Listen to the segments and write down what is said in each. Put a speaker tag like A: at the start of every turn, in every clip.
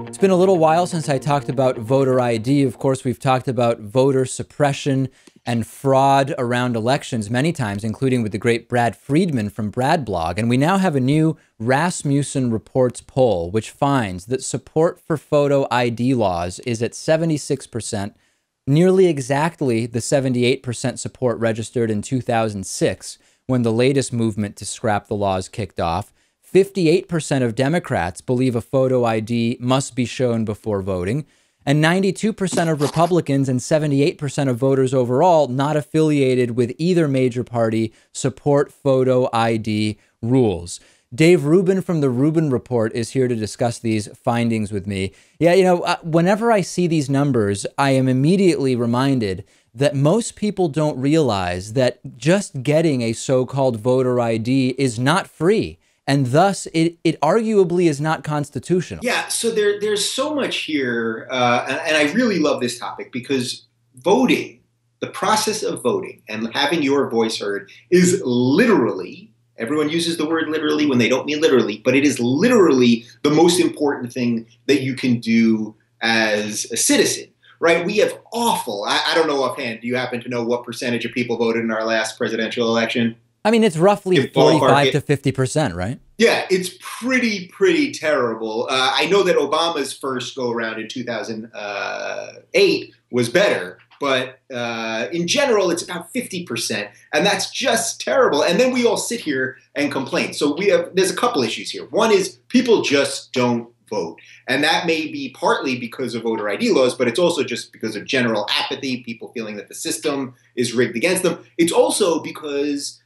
A: It's been a little while since I talked about voter ID. Of course, we've talked about voter suppression and fraud around elections many times, including with the great Brad Friedman from Brad Blog. And we now have a new Rasmussen Reports poll, which finds that support for photo ID laws is at 76%, nearly exactly the 78% support registered in 2006 when the latest movement to scrap the laws kicked off. 58% of Democrats believe a photo ID must be shown before voting, and 92% of Republicans and 78% of voters overall not affiliated with either major party support photo ID rules. Dave Rubin from the Rubin Report is here to discuss these findings with me. Yeah, whenever I see these numbers, I am immediately reminded that most people don't realize that just getting a so-called voter ID is not free. And thus, it arguably is not constitutional.
B: Yeah, so there's so much here, and I really love this topic because voting, the process of voting and having your voice heard is literally, everyone uses the word literally when they don't mean literally, but it is literally the most important thing that you can do as a citizen, right? We have I don't know offhand, do you happen to know what percentage of people voted in our last presidential election?
A: I mean, it's roughly 45 to 50%, right?
B: Yeah, it's pretty terrible. I know that Obama's first go around in 2008 was better, but in general, it's about 50%, and that's just terrible. And then we all sit here and complain. So there's a couple issues here. One is people just don't vote, and that may be partly because of voter ID laws, but it's also just because of general apathy, people feeling that the system is rigged against them. It's also because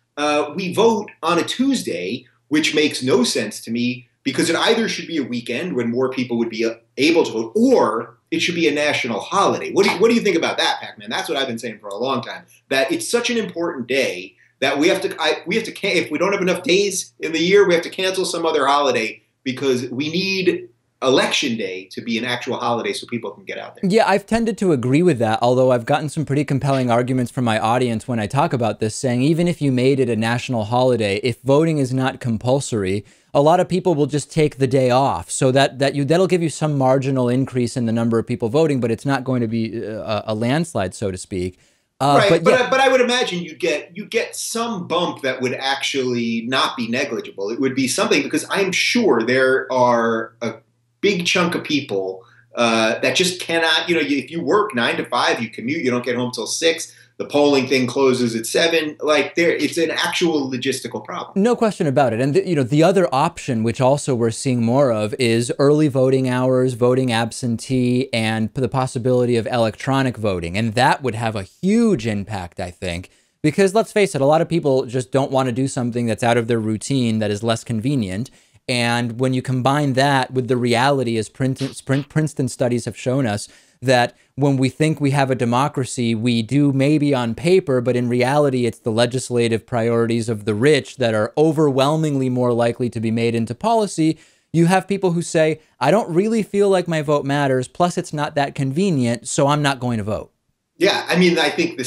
B: we vote on a Tuesday, which makes no sense to me because it either should be a weekend when more people would be able to vote, or it should be a national holiday. What do you think about that, Pakman? That's what I've been saying for a long time, that it's such an important day that we have to, if we don't have enough days in the year, we have to cancel some other holiday because we need election day to be an actual holiday so people can get out there.
A: Yeah, I've tended to agree with that, although I've gotten some pretty compelling arguments from my audience when I talk about this, saying even if you made it a national holiday, if voting is not compulsory, a lot of people will just take the day off. So that'll give you some marginal increase in the number of people voting, but it's not going to be a landslide, so to speak.
B: Right, but I would imagine you get some bump that would actually not be negligible. It would be something because I'm sure there are a big chunk of people that just cannot, if you work 9 to 5, you commute, you don't get home till 6, the polling thing closes at 7, it's an actual logistical problem.
A: No question about it. And the other option, which also we're seeing more of, is early voting hours, voting absentee, and the possibility of electronic voting. And that would have a huge impact, I think, because let's face it, a lot of people just don't want to do something that's out of their routine that is less convenient. And when you combine that with the reality, as Princeton studies have shown us, that when we think we have a democracy, we do maybe on paper, but in reality, it's the legislative priorities of the rich that are overwhelmingly more likely to be made into policy. You have people who say, I don't really feel like my vote matters, plus it's not that convenient, so I'm not going to vote.
B: Yeah, I mean, I think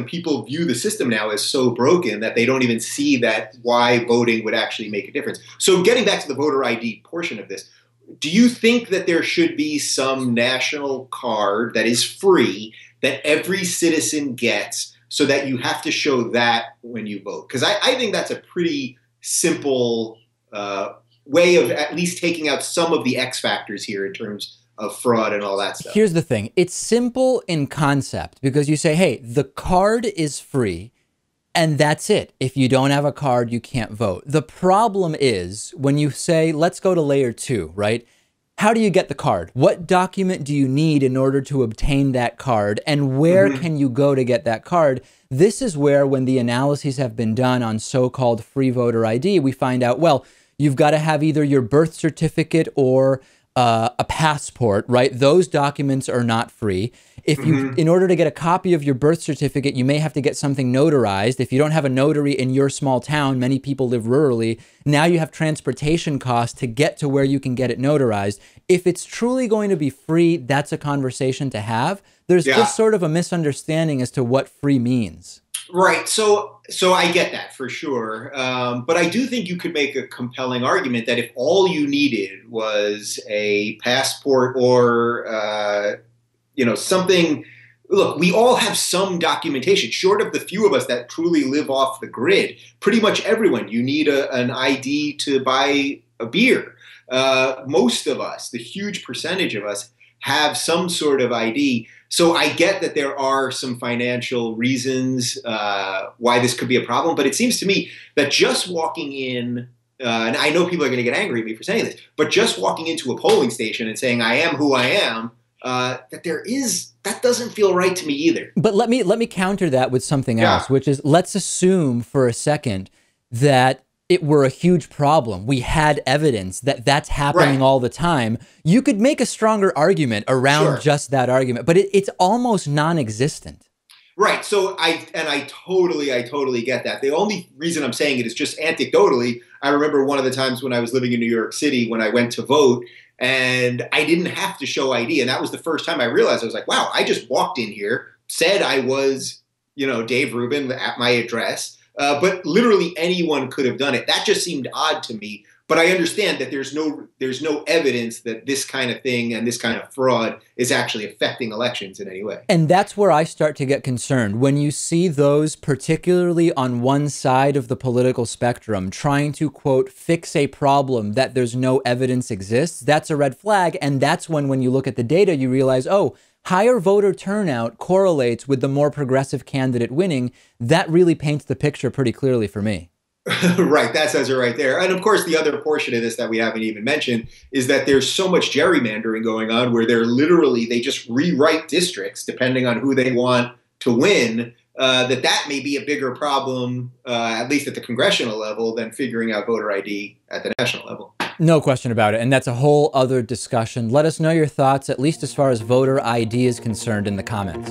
B: people view the system now as so broken that they don't even see that why voting would actually make a difference. So getting back to the voter ID portion of this, do you think that there should be some national card that is free that every citizen gets so that you have to show that when you vote? Because I think that's a pretty simple way of at least taking out some of the X factors here in terms of fraud and all that stuff.
A: Here's the thing. It's simple in concept because you say, hey, the card is free and that's it. If you don't have a card, you can't vote. The problem is when you say, let's go to layer 2, right? How do you get the card? What document do you need in order to obtain that card? And where can you go to get that card? This is where, when the analyses have been done on so-called free voter ID, we find out, well, you've got to have either your birth certificate or a passport, right? Those documents are not free. If you, in order to get a copy of your birth certificate, you may have to get something notarized. If you don't have a notary in your small town, many people live rurally, now you have transportation costs to get to where you can get it notarized. If it's truly going to be free, that's a conversation to have. There's just sort of a misunderstanding as to what free means.
B: Right. So I get that for sure. But I do think you could make a compelling argument that if all you needed was a passport or, something. Look, we all have some documentation, short of the few of us that truly live off the grid. Pretty much everyone, you need an ID to buy a beer. Most of us, the huge percentage of us, have some sort of ID. So I get that there are some financial reasons why this could be a problem, but it seems to me that just walking in, and I know people are going to get angry at me for saying this, but just walking into a polling station and saying I am who I am, that doesn't feel right to me either.
A: But let me counter that with something else, which is, let's assume for a second that it were a huge problem. We had evidence that that's happening all the time. You could make a stronger argument around just that argument, but it's almost non-existent.
B: Right. So I totally get that. The only reason I'm saying it is just anecdotally. I remember one of the times when I was living in New York City when I went to vote, and I didn't have to show ID. And that was the first time I realized, I was like, wow, I just walked in here, said I was, Dave Rubin at my address. But literally anyone could have done it. That just seemed odd to me. But I understand that there's no evidence that this kind of thing and this kind of fraud is actually affecting elections in any way.
A: And that's where I start to get concerned. When you see those, particularly on one side of the political spectrum, trying to, quote, fix a problem that there's no evidence exists, that's a red flag. And that's when you look at the data, you realize, oh, higher voter turnout correlates with the more progressive candidate winning. That really paints the picture pretty clearly for me.
B: Right. That says it right there. And of course, the other portion of this that we haven't even mentioned is that there's so much gerrymandering going on where they just rewrite districts depending on who they want to win, that may be a bigger problem, at least at the congressional level, than figuring out voter ID at the national level.
A: No question about it. And that's a whole other discussion. Let us know your thoughts, at least as far as voter ID is concerned, in the comments.